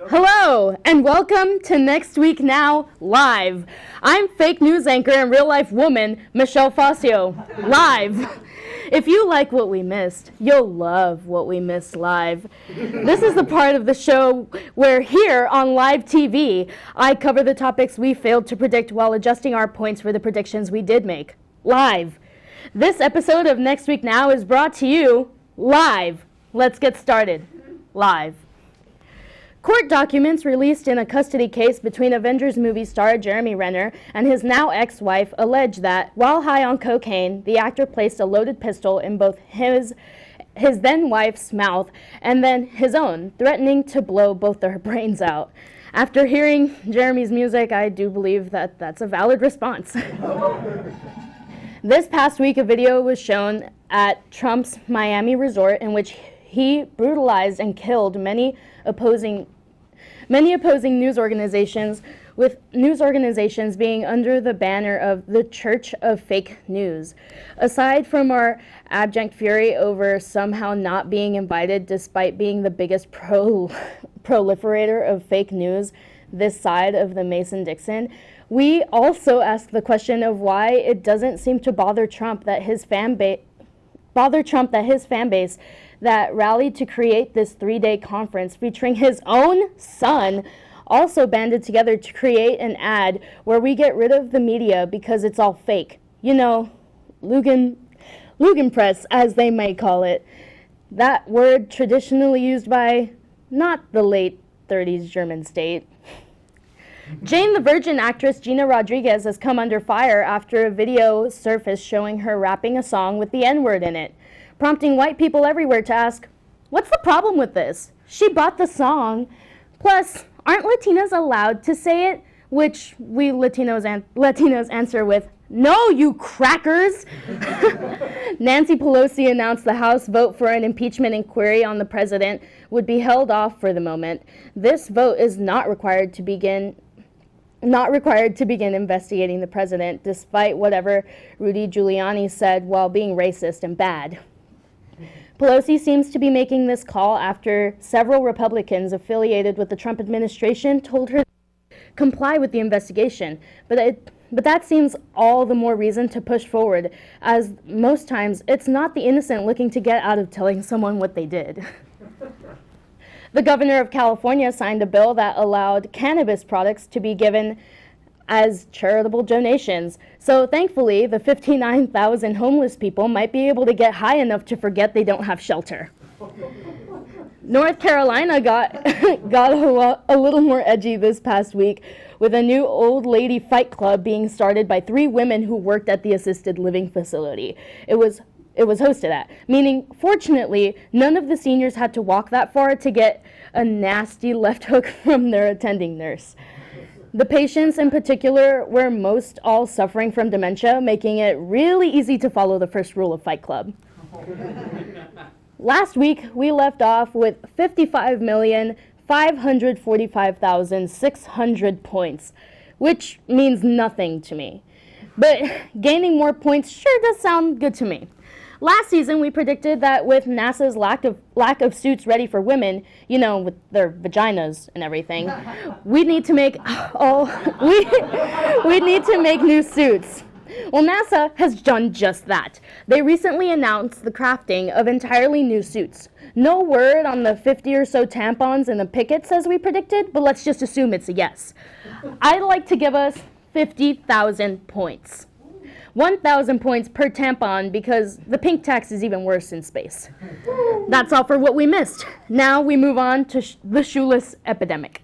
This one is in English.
Hello, and welcome to Next Week Now Live. I'm fake news anchor and real-life woman, Michelle Fazio, live. If you like what we missed, you'll love what we missed live. This is the part of the show where here on live TV, I cover the topics we failed to predict while adjusting our points for the predictions we did make, live. This episode of Next Week Now is brought to you live. Let's get started. Live. Court documents released in a custody case between Avengers movie star Jeremy Renner and his now ex-wife allege that, while high on cocaine, the actor placed a loaded pistol in both his then-wife's mouth and then his own, threatening to blow both their brains out. After hearing Jeremy's music, I do believe that that's a valid response. This past week, a video was shown at Trump's Miami resort in which he brutalized and killed many opposing news organizations, with news organizations being under the banner of the Church of Fake News. Aside from our abject fury over somehow not being invited despite being the biggest proliferator of fake news this side of the Mason-Dixon, we also ask the question of why it doesn't seem to bother Trump that his fan base that rallied to create this 3-day conference featuring his own son also banded together to create an ad where we get rid of the media because it's all fake. You know, Lugenpress, as they may call it. That word traditionally used by not the late 30s German state. Jane the Virgin actress Gina Rodriguez has come under fire after a video surfaced showing her rapping a song with the N-word in it, prompting white people everywhere to ask, what's the problem with this? She bought the song. Plus, aren't Latinas allowed to say it? Which we Latinos answer with, no, you crackers! Nancy Pelosi announced the House vote for an impeachment inquiry on the president would be held off for the moment. This vote is not required to begin investigating the president, despite whatever Rudy Giuliani said while being racist and bad. Pelosi seems to be making this call after several Republicans affiliated with the Trump administration told her to comply with the investigation. But that seems all the more reason to push forward, as most times it's not the innocent looking to get out of telling someone what they did. The governor of California signed a bill that allowed cannabis products to be given as charitable donations. So thankfully, the 59,000 homeless people might be able to get high enough to forget they don't have shelter. North Carolina got a little more edgy this past week with a new old lady fight club being started by 3 women who worked at the assisted living facility it was hosted at, meaning, fortunately, none of the seniors had to walk that far to get a nasty left hook from their attending nurse. The patients in particular were most all suffering from dementia, making it really easy to follow the first rule of Fight Club. Last week, we left off with 55,545,600 points, which means nothing to me. But gaining more points sure does sound good to me. Last season, we predicted that with NASA's lack of suits ready for women, you know, with their vaginas and everything, we'd need to make new suits. Well, NASA has done just that. They recently announced the crafting of entirely new suits. No word on the 50 or so tampons in the pickets as we predicted, but let's just assume it's a yes. I'd like to give us 50,000 points. 1,000 points per tampon because the pink tax is even worse in space. That's all for what we missed. Now we move on to the shoeless epidemic.